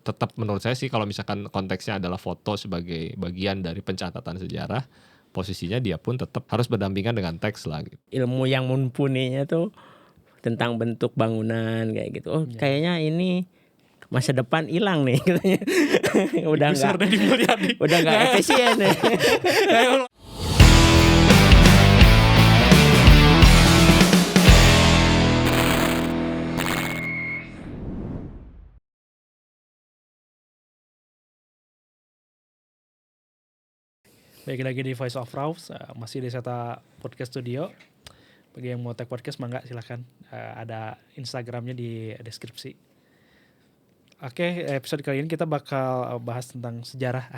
Tetap menurut saya sih kalau misalkan konteksnya adalah foto sebagai bagian dari pencatatan sejarah, posisinya dia pun tetap harus berdampingan dengan teks lah gitu. Ilmu yang mumpuninya tuh tentang bentuk bangunan kayak gitu. Oh, kayaknya ini masa depan hilang nih katanya. udah nggak efisien nih. Baik lagi di Voice of Raus, masih di Seta Podcast Studio. Bagi yang mau tag podcast mangga silahkan, ada Instagramnya di deskripsi. Oke, episode kali ini kita bakal bahas tentang sejarah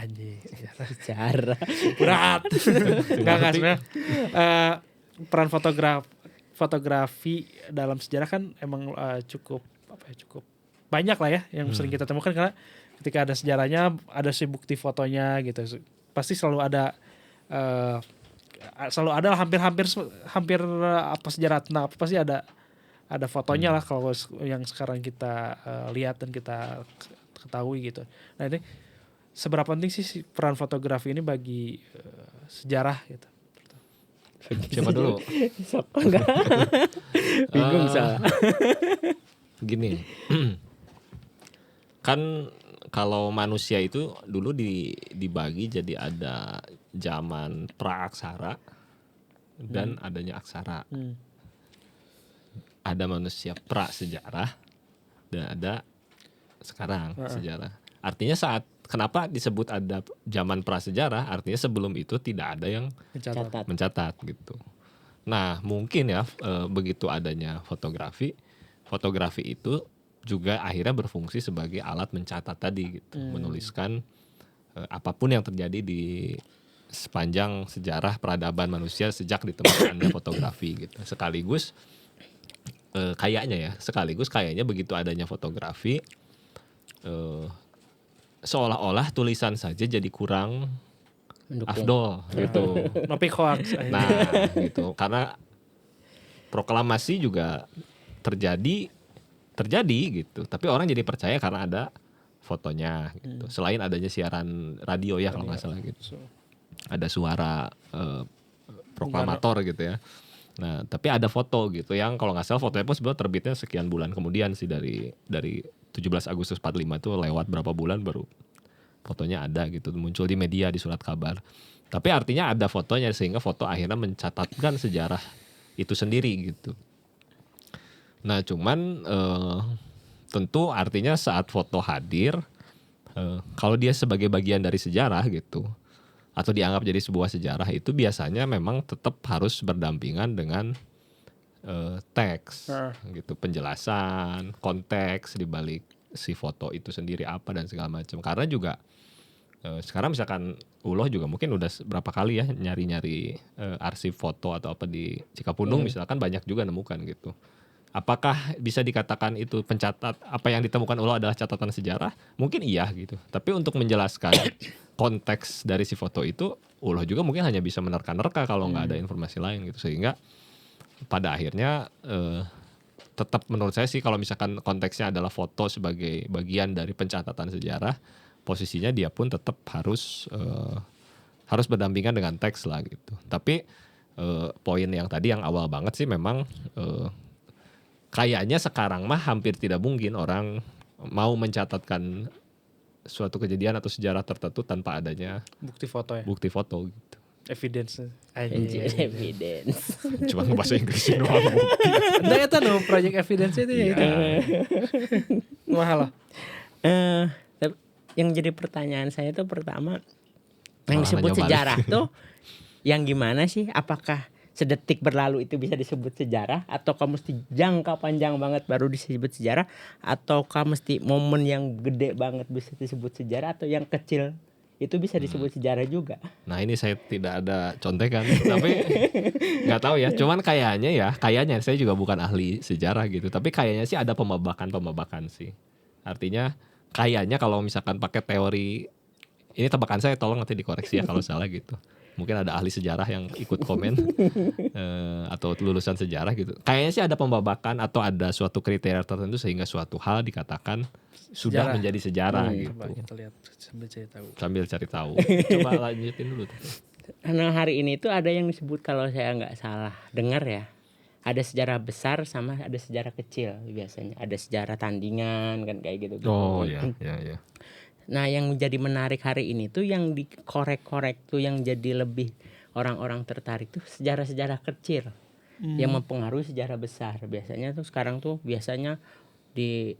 Sejarah. berat. Enggak sebenarnya. Peran fotografi dalam sejarah kan emang cukup banyak lah ya yang sering kita temukan, karena ketika ada sejarahnya ada si bukti fotonya gitu. Pasti selalu ada hampir apa sejarah tentang apa pasti ada fotonya lah kalau yang sekarang kita lihat dan kita ketahui gitu. Nah, ini seberapa penting sih peran fotografi ini bagi sejarah gitu? Siapa dulu? Sok enggak. Bingung salah. Gini. Kan kalau manusia itu dulu dibagi jadi ada zaman praaksara dan adanya aksara. Ada manusia prasejarah dan ada sekarang sejarah. Artinya kenapa disebut ada zaman prasejarah? Artinya sebelum itu tidak ada yang mencatat gitu. Nah, mungkin ya begitu adanya fotografi itu juga akhirnya berfungsi sebagai alat mencatat tadi gitu, menuliskan apapun yang terjadi di sepanjang sejarah peradaban manusia sejak ditemukannya fotografi gitu. Sekaligus kayaknya begitu adanya fotografi, seolah-olah tulisan saja jadi kurang afdol gitu. Nopi hoax. Nah, gitu. Karena proklamasi juga terjadi gitu. Tapi orang jadi percaya karena ada fotonya gitu. Selain adanya siaran radio ya kalau nggak salah gitu. Ada suara proklamator gitu ya. Nah, tapi ada foto gitu yang kalau nggak salah fotonya pun sebenarnya terbitnya sekian bulan kemudian sih, dari 17 Agustus 45 itu lewat berapa bulan baru fotonya ada gitu, muncul di media, di surat kabar. Tapi artinya ada fotonya sehingga foto akhirnya mencatatkan sejarah itu sendiri gitu. Nah, cuman tentu artinya saat foto hadir, kalau dia sebagai bagian dari sejarah gitu, atau dianggap jadi sebuah sejarah, itu biasanya memang tetap harus berdampingan dengan teks gitu, penjelasan, konteks di balik si foto itu sendiri apa dan segala macam. Karena juga sekarang misalkan Uloh juga mungkin udah berapa kali ya nyari-nyari arsip foto atau apa di Cikapundung misalkan, banyak juga nemukan gitu. Apakah bisa dikatakan itu pencatat, apa yang ditemukan Uloh adalah catatan sejarah? Mungkin iya gitu. Tapi untuk menjelaskan konteks dari si foto itu, Uloh juga mungkin hanya bisa menerka-nerka kalau nggak ada informasi lain gitu. Sehingga pada akhirnya tetap menurut saya sih kalau misalkan konteksnya adalah foto sebagai bagian dari pencatatan sejarah, posisinya dia pun tetap harus berdampingan dengan teks lah gitu. Tapi poin yang tadi yang awal banget sih memang kayaknya sekarang mah hampir tidak mungkin orang mau mencatatkan suatu kejadian atau sejarah tertentu tanpa adanya Bukti foto ya. bukti foto gitu. Evidence. Evidence. Cuma bahasa Inggrisnya doang. Nah, itu project evidence itu ya itu. Mahal lah. Yang jadi pertanyaan saya tuh pertama, yang Malah disebut nanya sejarah balik. tuh yang gimana sih? Apakah sedetik berlalu itu bisa disebut sejarah, ataukah mesti jangka panjang banget baru disebut sejarah, ataukah mesti momen yang gede banget bisa disebut sejarah, atau yang kecil itu bisa disebut sejarah juga? Nah, ini saya tidak ada contekan, tapi nggak tahu ya. Cuman kayaknya saya juga bukan ahli sejarah gitu. Tapi kayaknya sih ada pembabakan sih. Artinya kayaknya kalau misalkan pakai teori, ini tebakan saya, tolong nanti dikoreksi ya kalau salah gitu. Mungkin ada ahli sejarah yang ikut komen atau lulusan sejarah gitu. Kayaknya sih ada pembabakan atau ada suatu kriteria tertentu sehingga suatu hal dikatakan sudah Sejarah. menjadi sejarah gitu. Coba kita lihat sambil saya tahu. Sambil cari tahu. Coba lanjutin dulu tuh. Karena hari ini tuh ada yang disebut, kalau saya nggak salah dengar ya, ada sejarah besar sama ada sejarah kecil biasanya. Ada sejarah tandingan kan kayak gitu. Oh ya. Nah yang menjadi menarik hari ini tuh yang dikorek-korek tuh, yang jadi lebih orang-orang tertarik tuh sejarah-sejarah kecil yang mempengaruhi sejarah besar. Biasanya tuh sekarang tuh biasanya di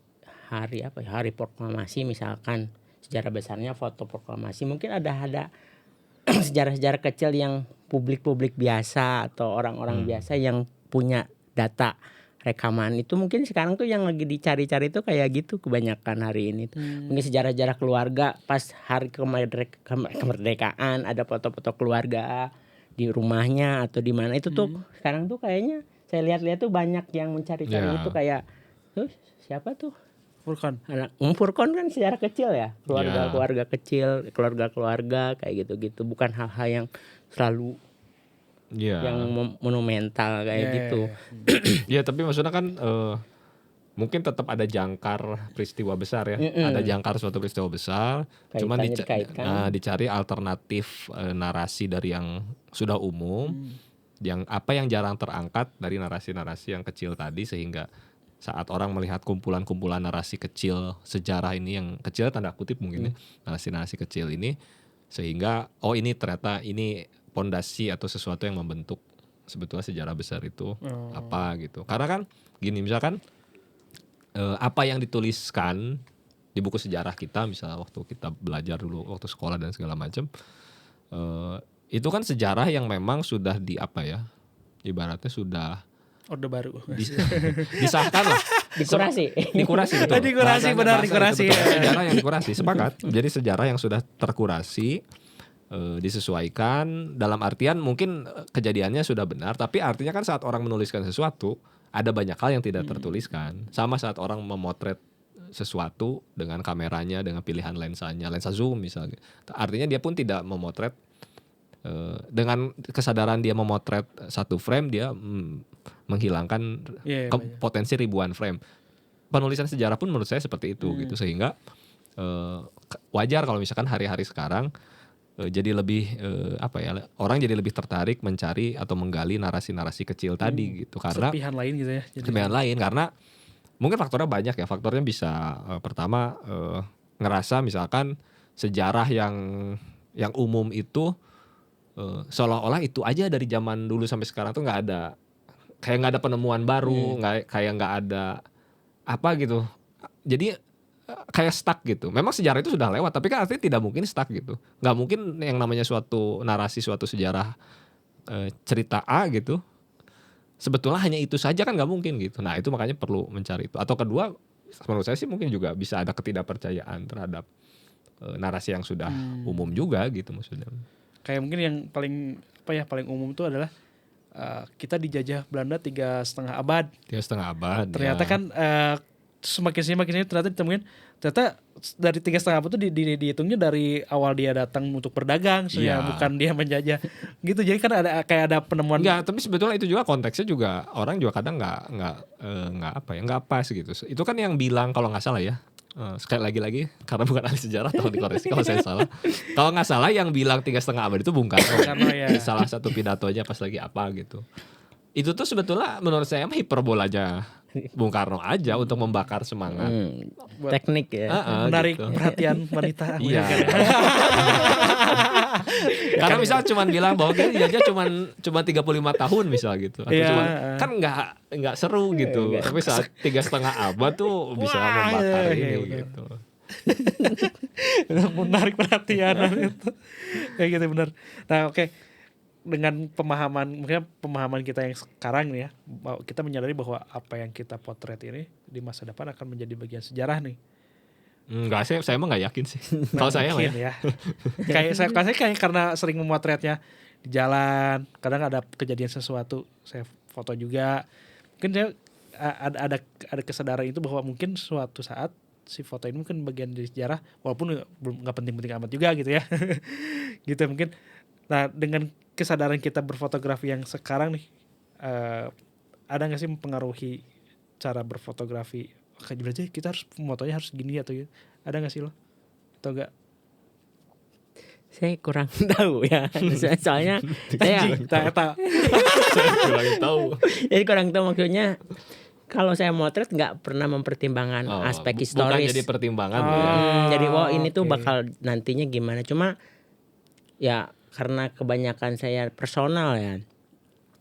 hari apa ya, hari proklamasi misalkan, sejarah besarnya foto proklamasi. Mungkin ada sejarah-sejarah kecil yang publik biasa atau orang-orang biasa yang punya data rekaman itu, mungkin sekarang tuh yang lagi dicari-cari tuh kayak gitu kebanyakan hari ini tuh. Mungkin sejarah-sejarah keluarga pas hari kemerdekaan ada foto-foto keluarga di rumahnya atau di mana itu tuh. Sekarang tuh kayaknya saya lihat-lihat tuh banyak yang mencari-cari itu, kayak tuh siapa tuh Furqan. anak Furqan kan sejarah kecil ya, keluarga kecil, keluarga kayak gitu-gitu, bukan hal-hal yang selalu yang monumental kayak gitu. Ya tapi maksudnya kan mungkin tetap ada jangkar peristiwa besar ya. Ada jangkar suatu peristiwa besar. Cuman dicari alternatif narasi dari yang sudah umum. Yang apa yang jarang terangkat dari narasi-narasi yang kecil tadi, sehingga saat orang melihat kumpulan-kumpulan narasi kecil sejarah ini, yang kecil tanda kutip mungkin ya, narasi-narasi kecil ini, sehingga oh ini ternyata ini pondasi atau sesuatu yang membentuk sebetulnya sejarah besar itu apa gitu. Karena kan gini, misalkan apa yang dituliskan di buku sejarah kita, misalnya waktu kita belajar dulu waktu sekolah dan segala macam, itu kan sejarah yang memang sudah di apa ya, ibaratnya sudah Orde Baru. disahkan lah, dikurasi betul. Dikurasi. Sejarah yang dikurasi, sepakat. Jadi sejarah yang sudah terkurasi, disesuaikan, dalam artian mungkin kejadiannya sudah benar, tapi artinya kan saat orang menuliskan sesuatu ada banyak hal yang tidak tertuliskan. Sama saat orang memotret sesuatu dengan kameranya, dengan pilihan lensanya, lensa zoom misalnya, artinya dia pun tidak memotret dengan kesadaran dia memotret satu frame, dia menghilangkan potensi ribuan frame. Penulisan sejarah pun menurut saya seperti itu gitu, sehingga wajar kalau misalkan hari-hari sekarang jadi lebih apa ya, orang jadi lebih tertarik mencari atau menggali narasi-narasi kecil tadi gitu, karena serpihan lain gitu ya. serpihan lain, karena mungkin faktornya banyak ya. Faktornya bisa pertama ngerasa misalkan sejarah yang umum itu seolah-olah itu aja dari zaman dulu sampai sekarang tuh nggak ada, kayak nggak ada penemuan baru, kayak nggak ada apa gitu. Jadi kayak stuck gitu. Memang sejarah itu sudah lewat, tapi kan artinya tidak mungkin stuck gitu. Nggak mungkin yang namanya suatu narasi, suatu sejarah cerita A gitu, sebetulnya hanya itu saja, kan nggak mungkin gitu. Nah itu makanya perlu mencari itu. Atau kedua, menurut saya sih mungkin juga bisa ada ketidakpercayaan terhadap narasi yang sudah umum juga gitu maksudnya. Kayak mungkin yang paling umum itu adalah kita dijajah Belanda 3,5 abad. 3,5 abad. Ternyata kan semakin ternyata ditemuin ternyata dari 3,5 abad itu dihitungnya dari awal dia datang untuk berdagang, bukan dia menjajah gitu. Jadi kan ada penemuan. Enggak, tapi sebetulnya itu juga konteksnya juga orang juga kadang nggak pas gitu. Itu kan yang bilang, kalau nggak salah ya, sekali lagi karena bukan ahli sejarah, tolong dikoreksi kalau saya salah. Kalau nggak salah yang bilang 3,5 abad itu Bung Karno di salah satu pidatonya pas lagi apa gitu. Itu tuh sebetulnya menurut saya hiperbolanya Bung Karno aja untuk membakar semangat. Teknik ya. Menarik gitu. Perhatian wanita. Iya. Karena misal cuman bilang bahwa kan jajah cuma 35 tahun misal gitu. Atau cuman, kan enggak seru gitu. Tapi saat 3,5 abad tuh bisa membakar ini gitu. Menarik perhatian itu. Kayak gitu benar. Nah, oke. Dengan pemahaman kita yang sekarang nih ya, kita menyadari bahwa apa yang kita potret ini di masa depan akan menjadi bagian sejarah nih. Enggak, saya emang nggak yakin sih. Kalau saya ya. Kayak karena sering memotretnya di jalan, kadang ada kejadian sesuatu, saya foto juga. Mungkin saya ada kesadaran itu bahwa mungkin suatu saat si foto ini mungkin bagian dari sejarah, walaupun nggak penting-penting amat juga gitu ya. Gitu mungkin. Nah, dengan kesadaran kita berfotografi yang sekarang nih, ada nggak sih mempengaruhi cara berfotografi? Kayak berarti kita harus fotonya harus gini atau gitu. Ada nggak sih lo? Atau enggak? Saya kurang tahu ya. Soalnya saya Tak. Saya kurang tahu. jadi kurang tahu maksudnya. Kalau saya motret nggak pernah mempertimbangkan aspek Bukan historis. jadi pertimbangan Oh. ya. Jadi ini tuh Oke. bakal nantinya gimana. Cuma ya karena kebanyakan saya personal ya.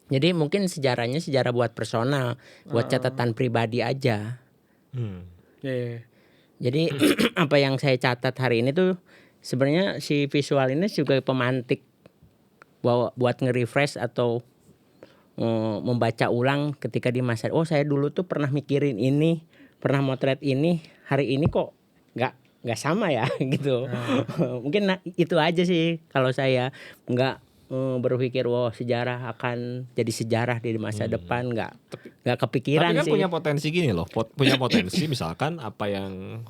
Jadi mungkin sejarahnya sejarah buat personal, buat catatan pribadi aja. Ya. Jadi apa yang saya catat hari ini tuh sebenarnya si visual ini juga pemantik buat nge-refresh atau membaca ulang ketika di masa saya dulu tuh pernah mikirin ini, pernah motret ini, hari ini kok nggak sama ya gitu. Mungkin itu aja sih kalau saya nggak berpikir sejarah akan jadi sejarah di masa depan, nggak kepikiran Tapi kan sih. punya potensi gini loh, punya potensi misalkan apa yang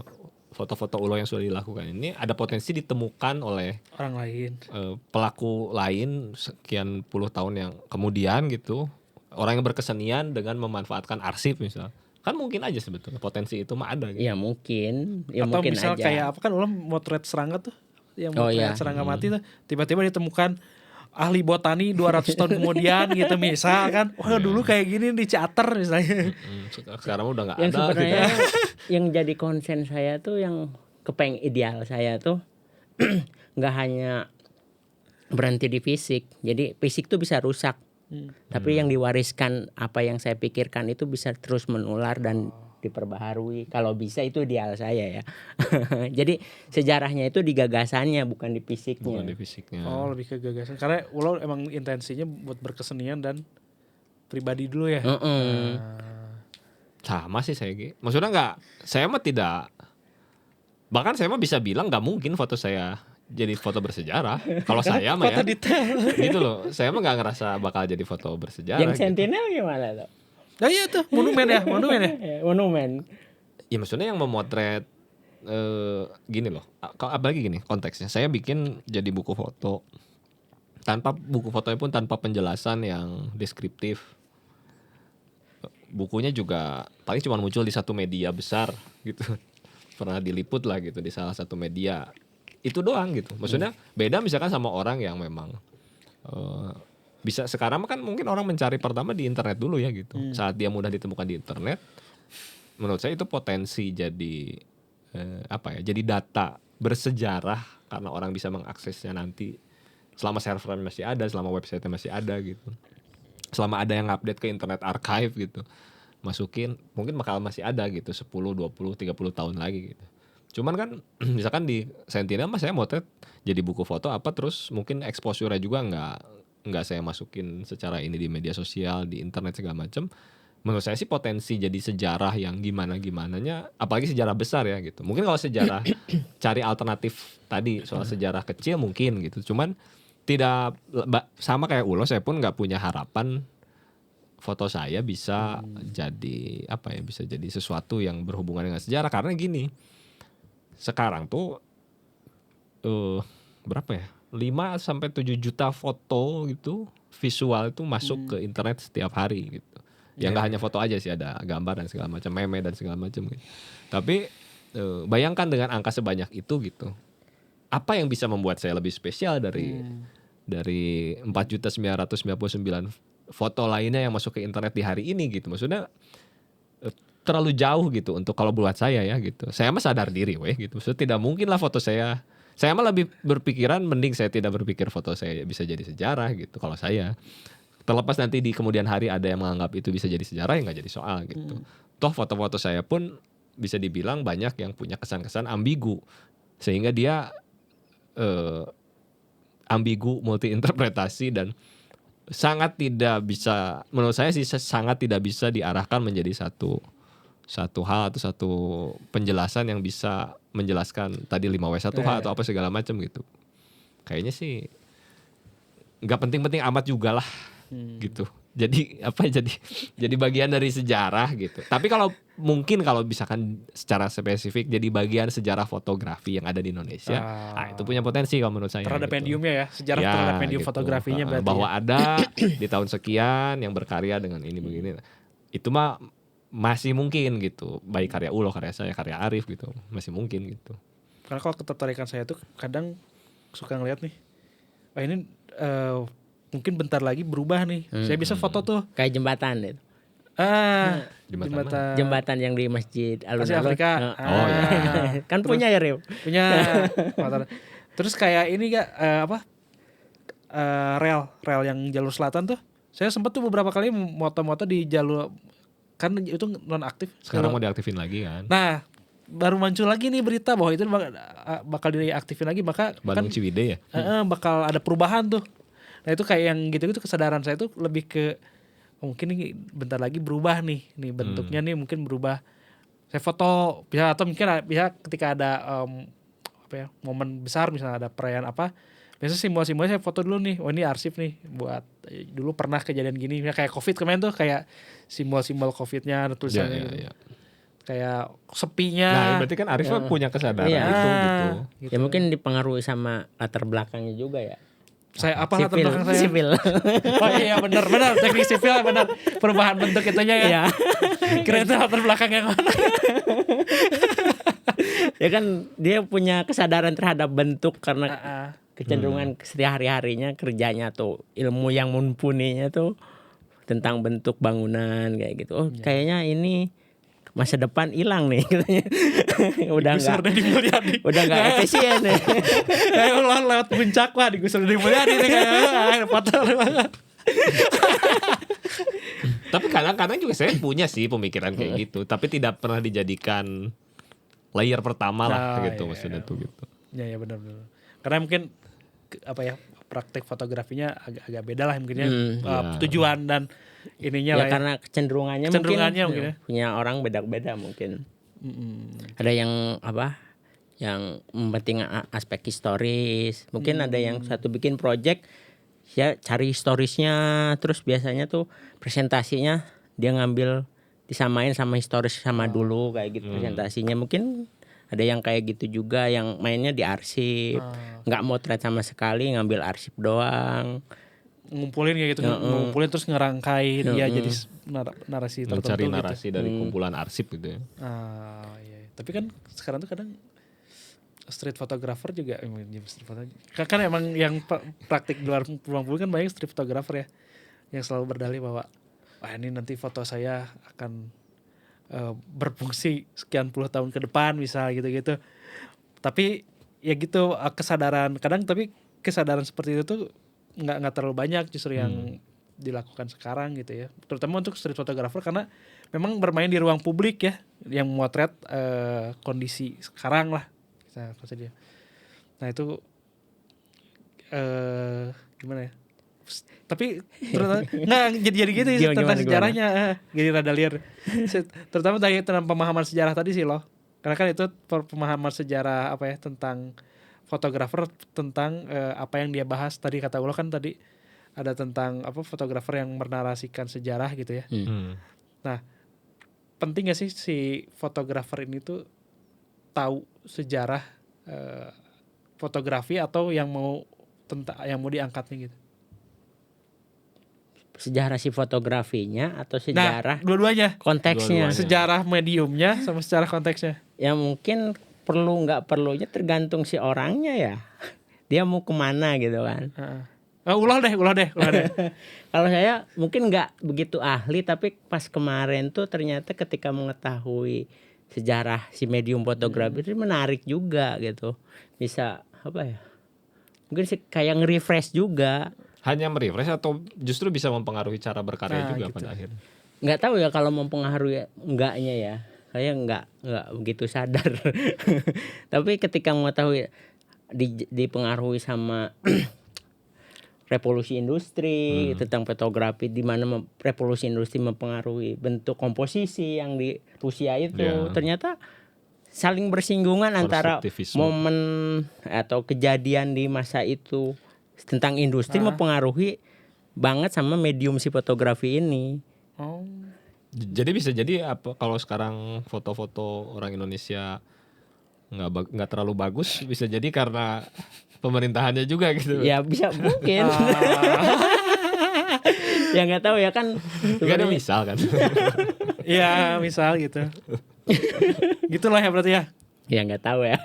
foto-foto ulo yang sudah dilakukan ini ada potensi ditemukan oleh Orang lain. pelaku lain sekian puluh tahun yang kemudian gitu, orang yang berkesenian dengan memanfaatkan arsip misal, kan mungkin aja sebetulnya potensi itu mah ada gitu. Ya mungkin, ya Atau mungkin misal aja. kayak apa kan ulang motret serangga tuh, yang Oh, motret iya. serangga mati tuh, tiba-tiba ditemukan ahli botani 200 tahun kemudian gitu misal kan, wah dulu kayak gini di Ciater misalnya. Sekarang udah nggak Yang ada gitu. sebenarnya yang jadi konsen saya tuh yang ideal saya tuh nggak hanya berhenti di fisik. Jadi fisik tuh bisa rusak. Tapi yang diwariskan apa yang saya pikirkan itu bisa terus menular dan diperbaharui. Kalau bisa itu ideal saya ya. Jadi sejarahnya itu di gagasannya bukan di fisiknya. Bukan di fisiknya. Oh lebih ke gagasan, karena ulo emang intensinya buat berkesenian dan pribadi dulu ya. Sama sih saya Gi. Maksudnya saya mah tidak, bahkan saya mah bisa bilang nggak mungkin foto saya jadi foto bersejarah. Kalau saya mah Foto ya detail. gitu loh. Saya mah nggak ngerasa bakal jadi foto bersejarah. Yang gitu. Sentinel gimana tuh? Nah iya tuh monumen ya. Monumen. Ya maksudnya yang memotret gini loh. Apalagi gini konteksnya. Saya bikin jadi buku foto. Tanpa buku fotonya pun tanpa penjelasan yang deskriptif. Bukunya juga paling cuma muncul di satu media besar gitu. Pernah diliput lah gitu di salah satu media. Itu doang gitu. Maksudnya beda misalkan sama orang yang memang bisa sekarang kan mungkin orang mencari pertama di internet dulu ya gitu. Saat dia mudah ditemukan di internet, menurut saya itu potensi jadi jadi data bersejarah karena orang bisa mengaksesnya nanti selama servernya masih ada, selama websitenya masih ada gitu. Selama ada yang update ke internet archive gitu. Masukin mungkin bakal masih ada gitu 10, 20, 30 tahun lagi gitu. Cuman kan misalkan di Sentinel mas saya motret jadi buku foto apa terus mungkin exposure-nya juga nggak saya masukin secara ini di media sosial, di internet segala macam. Menurut saya sih potensi jadi sejarah yang gimana-gimananya, apalagi sejarah besar ya gitu. Mungkin kalau sejarah cari alternatif tadi soal sejarah kecil mungkin gitu. Cuman tidak sama kayak Ulo, saya pun nggak punya harapan foto saya bisa jadi bisa jadi sesuatu yang berhubungan dengan sejarah karena gini. Sekarang tuh berapa ya? 5 sampai 7 juta foto gitu visual itu masuk ke internet setiap hari gitu. Ya nggak hanya foto aja sih, ada gambar dan segala macam, meme dan segala macam gitu. Tapi bayangkan dengan angka sebanyak itu gitu. Apa yang bisa membuat saya lebih spesial dari 4.999 foto lainnya yang masuk ke internet di hari ini gitu. Maksudnya terlalu jauh gitu untuk kalau buat saya ya gitu. Saya mah sadar diri gitu. Maksudnya tidak mungkin lah foto saya mah lebih berpikiran mending saya tidak berpikir foto saya bisa jadi sejarah gitu kalau saya. Terlepas nanti di kemudian hari ada yang menganggap itu bisa jadi sejarah ya nggak jadi soal gitu. Toh foto-foto saya pun bisa dibilang banyak yang punya kesan-kesan ambigu. Sehingga dia ambigu, multi interpretasi dan sangat tidak bisa, menurut saya sih sangat tidak bisa diarahkan menjadi satu hal atau satu penjelasan yang bisa menjelaskan tadi 5W1H atau apa segala macam gitu. Kayaknya sih nggak penting-penting amat juga lah gitu. jadi apa jadi bagian dari sejarah gitu. Tapi kalau mungkin kalau misalkan secara spesifik jadi bagian sejarah fotografi yang ada di Indonesia, nah itu punya potensi kalau menurut saya. Terhadap gitu. mediumnya ya, sejarah Ya, terhadap medium gitu. fotografinya berarti. Bahwa ya. ada di tahun sekian yang berkarya dengan ini begini. Itu mah masih mungkin gitu. Baik karya Ulo, karya saya, karya Arif gitu. Masih mungkin gitu. Karena kalau ketertarikan saya tuh kadang suka ngeliat nih, wah ini mungkin bentar lagi berubah nih. Saya bisa foto tuh. Kayak jembatan itu. Jembatan Jembatan yang di Masjid Asia Alun-Alun. Afrika. Oh, iya. Kan punya ya, Rio? Punya motor. Terus kayak ini gak rel yang jalur selatan tuh. Saya sempat tuh beberapa kali moto-moto di jalur, kan itu non aktif. Sekarang mau diaktifin lagi kan. Nah, baru muncul lagi nih berita bahwa itu bakal diaktifin lagi, maka Bandung kan Ciwidey ya. bakal ada perubahan tuh. Nah itu kayak yang gitu-gitu kesadaran saya tuh lebih ke mungkin nih bentar lagi berubah nih bentuknya nih mungkin berubah. Saya foto bisa, atau mungkin bisa ketika ada momen besar, misalnya ada perayaan apa, biasanya simbol-simbolnya saya foto dulu nih. Oh ini arsip nih buat dulu pernah kejadian gini, kayak COVID kemarin tuh kayak simbol-simbol COVID-nya ada tulisannya gitu. Ya. Kayak sepinya. Nah, berarti kan Arif punya kesadaran Iya. itu gitu. Gitu. Ya mungkin dipengaruhi sama latar belakangnya juga ya. Saya apa latar Sipil, belakang saya? sipil. Oh iya benar teknik sipil benar, perubahan bentuk itunya ya. Iya. Kira itu latar belakang yang mana? Ya kan dia punya kesadaran terhadap bentuk karena kecenderungan sehari-harinya kerjanya tuh ilmu yang mumpuninya tuh tentang bentuk bangunan kayak gitu. Oh kayaknya ini masa depan hilang nih katanya. udah nggak efisien nih. Kayak lewat puncak wah digusur dari Mulyadi nih kayak patah. Tapi kadang-kadang juga saya punya sih pemikiran kayak gitu, tapi tidak pernah dijadikan layer pertama lah gitu maksudnya tuh gitu. Ya benar. Karena mungkin praktek fotografinya agak beda lah mungkin ya. Tujuan dan ininya Ya lah ya. karena kecenderungannya mungkin ya. Punya orang beda-beda mungkin. Ada yang yang mempenting aspek historis. Mungkin ada yang satu bikin project ya cari historisnya, terus biasanya tuh presentasinya dia ngambil disamain sama historis sama dulu kayak gitu presentasinya. Mungkin ada yang kayak gitu juga yang mainnya di arsip, nggak motret sama sekali, ngambil arsip doang. Ngumpulin kayak gitu, ngumpulin terus ngerangkai dia jadi narasi tertentu. Mencari narasi gitu. dari kumpulan arsip gitu ya. Iya. Tapi kan sekarang tuh kadang street photographer juga kan emang yang praktik di luar ruang publik kan banyak street photographer ya yang selalu berdalih bahwa wah ini nanti foto saya akan berfungsi sekian puluh tahun ke depan misal gitu-gitu. Tapi ya gitu tapi kesadaran seperti itu tuh nggak terlalu banyak justru yang dilakukan sekarang gitu ya, terutama untuk street photographer karena memang bermain di ruang publik ya yang memotret kondisi sekarang lah dia. Nah itu gimana ya, tapi nggak jadi gitu ya tentang sejarahnya jadi rada liar terutama tentang pemahaman sejarah tadi sih loh, karena kan itu pemahaman sejarah tentang fotografer, tentang apa yang dia bahas tadi kata Ulo kan tadi ada tentang fotografer yang menarasikan sejarah gitu ya. Nah penting gak sih si fotografer ini tuh tahu sejarah fotografi atau yang mau diangkatnya gitu? Sejarah si fotografinya atau sejarah dua-duanya konteksnya? Sejarah mediumnya sama sejarah konteksnya. Ya mungkin perlu nggak perlunya tergantung si orangnya ya. Dia mau kemana gitu kan. Ulah deh. Kalau saya mungkin nggak begitu ahli, tapi pas kemarin tuh ternyata ketika mengetahui sejarah si medium fotografi itu menarik juga gitu. Bisa mungkin sih kayak nge-refresh juga. Hanya merefresh atau justru bisa mempengaruhi cara berkarya juga gitu. pada akhirnya? Nggak tahu ya kalau mempengaruhi enggaknya ya. Saya nggak begitu sadar. Tapi ketika mengetahui dipengaruhi sama revolusi industri tentang fotografi, di mana revolusi industri mempengaruhi bentuk komposisi yang di Rusia itu, ternyata saling bersinggungan antara momen atau kejadian di masa itu tentang industri mempengaruhi banget sama medium si fotografi ini. Oh. Jadi bisa jadi apa kalau sekarang foto-foto orang Indonesia nggak terlalu bagus, bisa jadi karena pemerintahannya juga gitu. Ya bisa mungkin. Ya nggak tahu ya kan. Gak ada misal kan. Iya, misal gitu. Gitulah ya berarti ya. Ya nggak tahu ya.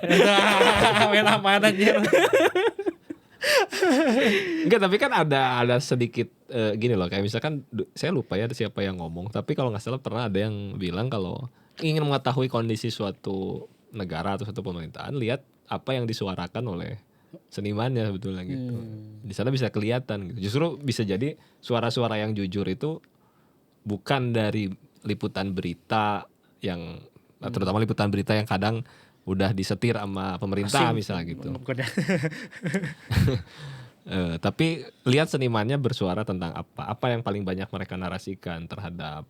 Main apaan anjir. Enggak, tapi kan ada sedikit gini loh, kayak misalkan saya lupa ya siapa yang ngomong, tapi kalau nggak salah pernah ada yang bilang kalau ingin mengetahui kondisi suatu negara atau suatu pemerintahan, lihat apa yang disuarakan oleh senimannya sebetulnya gitu. Di sana bisa kelihatan gitu. Justru bisa jadi suara-suara yang jujur itu bukan dari liputan berita yang terutama liputan berita yang kadang udah disetir sama pemerintah misalnya gitu. Tapi lihat senimannya bersuara tentang apa yang paling banyak mereka narasikan terhadap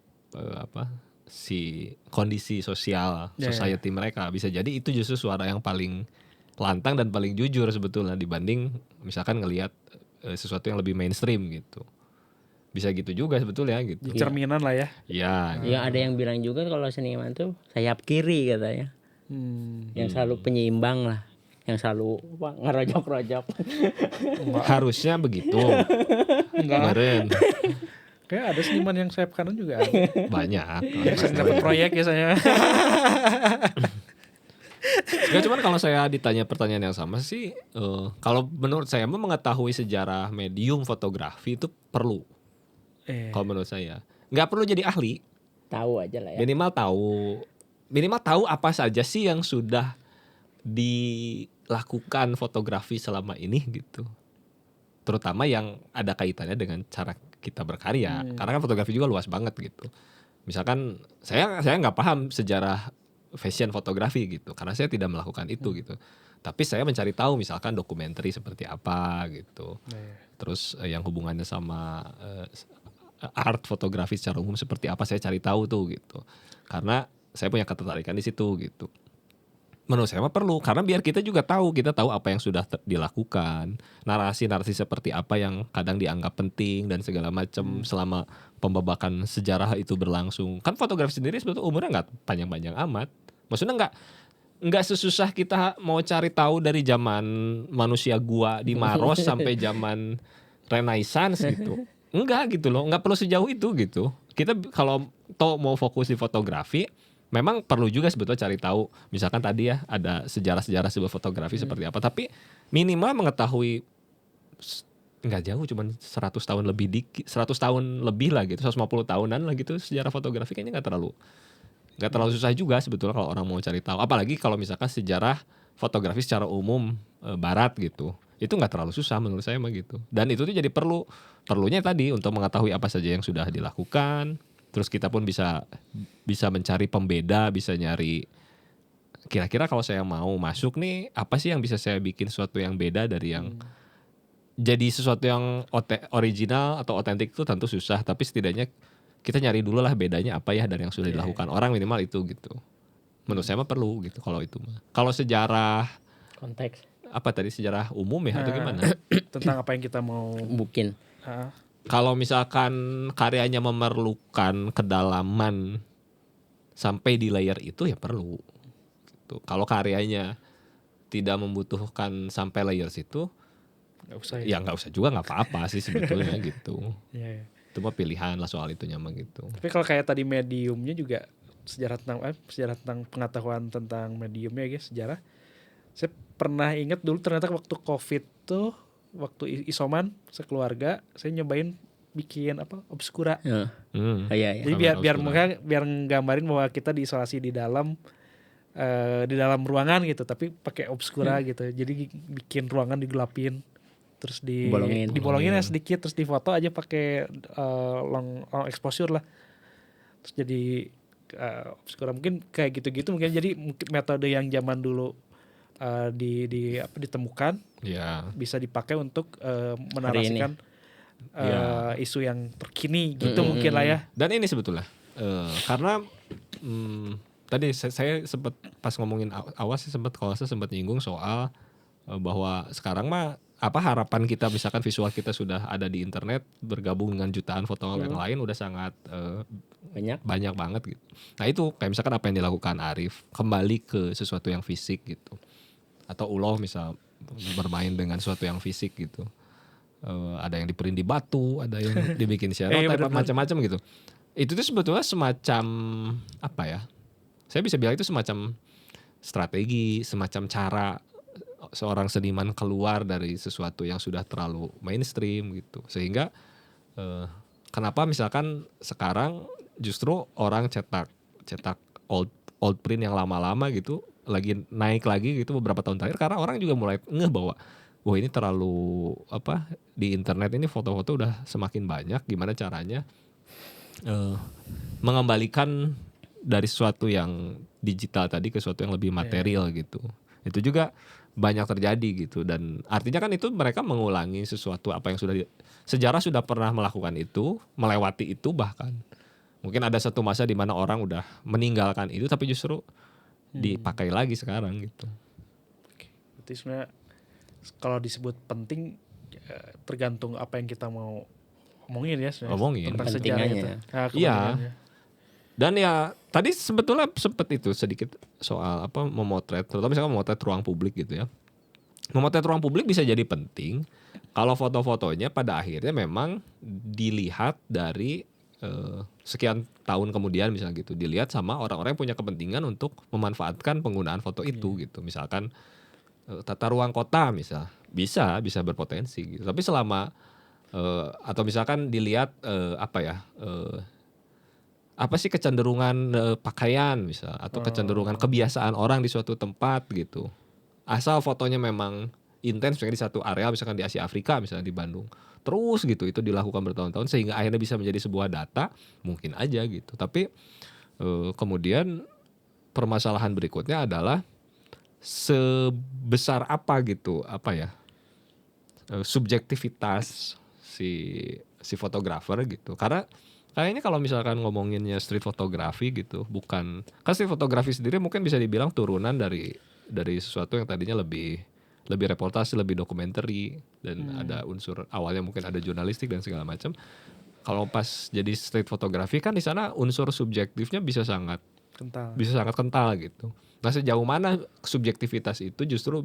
si kondisi sosial society mereka. Bisa jadi itu justru suara yang paling lantang dan paling jujur sebetulnya dibanding misalkan ngelihat sesuatu yang lebih mainstream gitu. Bisa gitu juga sebetulnya gitu. Cerminan lah ya. Ya. Ya ada yang bilang juga kalau seniman tuh sayap kiri katanya. Yang selalu penyeimbang lah, yang selalu ngerojok-rojok. Harusnya begitu. Enggak. Kayak ada seniman yang sayap kanan juga ada. Banyak. Sering dapat proyek ya saya. Nggak, cuman kalau saya ditanya pertanyaan yang sama sih, kalau menurut saya mengetahui sejarah medium fotografi itu perlu. Kalau menurut saya, nggak perlu jadi ahli. Tahu aja lah ya. Minimal tahu apa saja sih yang sudah dilakukan fotografi selama ini gitu. Terutama yang ada kaitannya dengan cara kita berkarya. Karena kan fotografi juga luas banget gitu. Misalkan saya nggak paham sejarah fashion fotografi gitu, karena saya tidak melakukan itu gitu. Tapi saya mencari tahu misalkan dokumenter seperti apa gitu. Terus yang hubungannya sama art fotografi secara umum seperti apa, saya cari tahu tuh gitu. Karena saya punya ketertarikan di situ gitu. Menurut saya mah perlu, karena biar kita tahu apa yang sudah dilakukan, narasi-narasi seperti apa yang kadang dianggap penting dan segala macam selama pembabakan sejarah itu berlangsung. Kan fotografi sendiri sebetulnya umurnya nggak panjang-panjang amat. Maksudnya nggak sesusah kita mau cari tahu dari zaman manusia gua di Maros sampai zaman Renaissance gitu. Enggak gitu loh, nggak perlu sejauh itu gitu. Kita kalau mau fokus di fotografi, memang perlu juga sebetulnya cari tahu, misalkan tadi ya ada sejarah-sejarah sebuah fotografi seperti apa, tapi minimal mengetahui nggak jauh, cuman 100 tahun lebih dikit, 100 tahun lebih lah gitu, 150 tahunan lah gitu sejarah fotografi, kayaknya nggak terlalu susah juga sebetulnya kalau orang mau cari tahu. Apalagi kalau misalkan sejarah fotografi secara umum barat gitu, itu nggak terlalu susah menurut saya mah gitu. Dan itu tuh jadi perlunya tadi untuk mengetahui apa saja yang sudah dilakukan. Terus kita pun bisa mencari pembeda, bisa nyari kira-kira kalau saya mau masuk nih, apa sih yang bisa saya bikin sesuatu yang beda dari yang jadi sesuatu yang original atau otentik itu tentu susah, tapi setidaknya kita nyari dulu lah bedanya apa ya dari yang sudah dilakukan orang, minimal itu gitu. Menurut saya mah perlu gitu kalau itu mah. Kalau sejarah Konteks. apa tadi, sejarah umum ya atau gimana? Tentang apa yang kita mau Mungkin. Kalau misalkan karyanya memerlukan kedalaman sampai di layer itu ya perlu. Gitu. Kalau karyanya tidak membutuhkan sampai layer situ, nggak usah ya nggak usah juga, nggak apa-apa sih sebetulnya gitu. Ya. Itu mah pilihan lah soal itu nyaman gitu. Tapi kalau kayak tadi mediumnya juga sejarah tentang pengetahuan tentang mediumnya guys, sejarah. Saya pernah ingat dulu ternyata waktu COVID tuh, waktu isoman sekeluarga, saya nyobain bikin obscura. Iya. Iya. Jadi biar nggambarin bahwa kita diisolasi di dalam ruangan gitu, tapi pakai obscura gitu. Jadi bikin ruangan digelapin, terus dibolongin ya sedikit, terus difoto aja pakai long exposure lah. Terus jadi obscura mungkin kayak gitu-gitu, mungkin jadi metode yang zaman dulu ditemukan, bisa dipakai untuk menarasikan isu yang terkini gitu mungkin lah ya. Dan ini sebetulnya karena tadi saya sempat pas ngomongin awal sih sempat nyinggung soal bahwa sekarang mah harapan kita misalkan visual kita sudah ada di internet bergabung dengan jutaan foto yang lain udah sangat banyak banget gitu. Nah itu kayak misalkan apa yang dilakukan Arif kembali ke sesuatu yang fisik gitu, atau Uloh misal bermain dengan sesuatu yang fisik gitu. Ada yang diprint di batu, ada yang dibikin stereotype macam-macam gitu. Itu tuh sebetulnya semacam apa ya? Saya bisa bilang itu semacam strategi, semacam cara seorang seniman keluar dari sesuatu yang sudah terlalu mainstream gitu. Sehingga kenapa misalkan sekarang justru orang cetak old print yang lama-lama gitu lagi naik lagi gitu beberapa tahun terakhir, karena orang juga mulai ngeh bahwa wah ini terlalu di internet ini foto-foto udah semakin banyak, gimana caranya mengembalikan dari sesuatu yang digital tadi ke sesuatu yang lebih material gitu. Itu juga banyak terjadi gitu, dan artinya kan itu mereka mengulangi sesuatu apa yang sejarah sudah pernah melakukan itu, melewati itu, bahkan mungkin ada satu masa di mana orang udah meninggalkan itu tapi justru dipakai lagi sekarang gitu. Berarti sebenarnya kalau disebut penting tergantung apa yang kita mau omongin ya sebenarnya tentang sejarah itu. Iya. Dan ya tadi sebetulnya sempat itu sedikit soal memotret, terutama misalkan memotret ruang publik gitu ya. Memotret ruang publik bisa jadi penting kalau foto-fotonya pada akhirnya memang dilihat dari sekian tahun kemudian misalnya gitu, dilihat sama orang-orang yang punya kepentingan untuk memanfaatkan penggunaan foto itu gitu. Misalkan tata ruang kota misal bisa berpotensi gitu. Tapi selama atau misalkan dilihat apa sih kecenderungan pakaian misal, atau kecenderungan kebiasaan orang di suatu tempat gitu. Asal fotonya memang intens misalnya di satu area, misalkan di Asia Afrika misalnya di Bandung. Terus gitu itu dilakukan bertahun-tahun sehingga akhirnya bisa menjadi sebuah data, mungkin aja gitu. Tapi kemudian permasalahan berikutnya adalah sebesar apa gitu subjektivitas si fotografer gitu. Karena kayaknya kalau misalkan ngomonginnya street photography gitu, kan street photography sendiri mungkin bisa dibilang turunan dari sesuatu yang tadinya lebih reportase, lebih dokumenter, dan ada unsur awalnya mungkin ada jurnalistik dan segala macam. Kalau pas jadi street photography kan di sana unsur subjektifnya bisa sangat kental gitu. Nah sejauh mana subjektivitas itu justru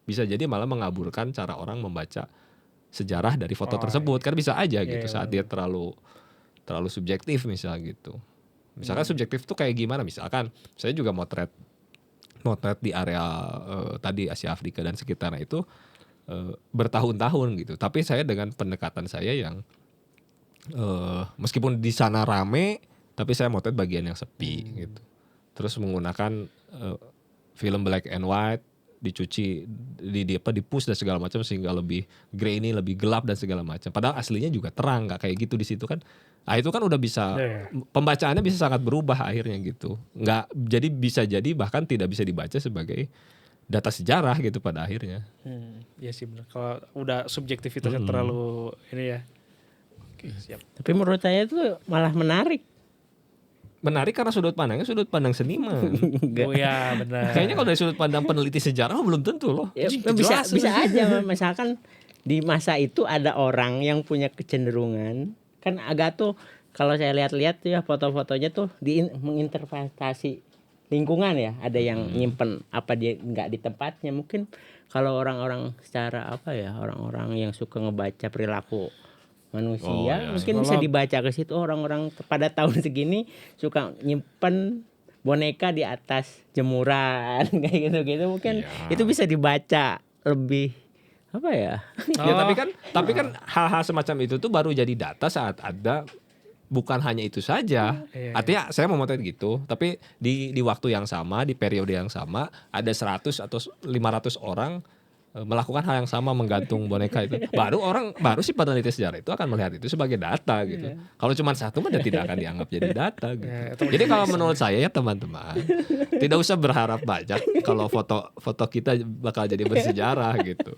bisa jadi malah mengaburkan cara orang membaca sejarah dari foto tersebut. Kan bisa aja gitu saat dia terlalu subjektif misal gitu. Misalkan subjektif tuh kayak gimana, misalkan saya juga motret di area tadi Asia Afrika dan sekitarnya itu bertahun-tahun gitu. Tapi saya dengan pendekatan saya yang meskipun di sana rame, tapi saya motret bagian yang sepi gitu. Terus menggunakan film black and white, dicuci, di push dan segala macam sehingga lebih grainy, lebih gelap dan segala macam. Padahal aslinya juga terang, nggak kayak gitu di situ kan. Nah itu kan udah bisa pembacaannya bisa sangat berubah akhirnya gitu. Bisa jadi bahkan tidak bisa dibaca sebagai data sejarah gitu pada akhirnya. Iya sih benar. Kalau udah subjektivitasnya terlalu ini ya. Oke, siap. Tapi menurut saya itu malah menarik. Menarik karena sudut pandang seniman. Oh ya benar. Kayaknya kalau dari sudut pandang peneliti sejarah belum tentu loh. Ya, bisa aja misalkan di masa itu ada orang yang punya kecenderungan, kan agak tuh kalau saya lihat-lihat ya foto-fotonya tuh menginterpretasi lingkungan ya, ada yang nyimpen apa dia nggak di tempatnya. Mungkin kalau orang-orang secara orang-orang yang suka ngebaca perilaku manusia mungkin bisa dibaca ke situ, orang-orang pada tahun segini suka nyimpen boneka di atas jemuran kayak gitu-gitu, mungkin itu bisa dibaca lebih ya tapi kan hal-hal semacam itu tuh baru jadi data saat ada, bukan hanya itu saja. Artinya saya mau motret gitu, tapi di waktu yang sama, di periode yang sama ada 100 atau 500 orang melakukan hal yang sama, menggantung boneka itu. Baru si peneliti sejarah itu akan melihat itu sebagai data gitu. Kalau cuma satu mah tidak akan dianggap jadi data gitu. Jadi kalau menurut saya ya teman-teman, tidak usah berharap banyak kalau foto kita bakal jadi bersejarah gitu.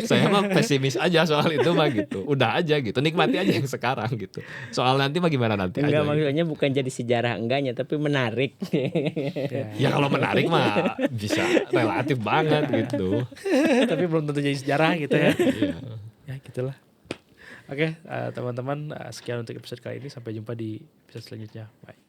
Saya mah pesimis aja soal itu mah gitu. Udah aja gitu, nikmati aja yang sekarang gitu. Soal nanti mah gimana nanti enggak, aja. maksudnya gitu. Bukan jadi sejarah enggaknya, tapi menarik. Ya kalau menarik mah bisa relatif banget gitu. tapi belum tentu jadi sejarah gitu ya. Iya. Ya gitulah. Oke, teman-teman, sekian untuk episode kali ini. Sampai jumpa di episode selanjutnya. Bye.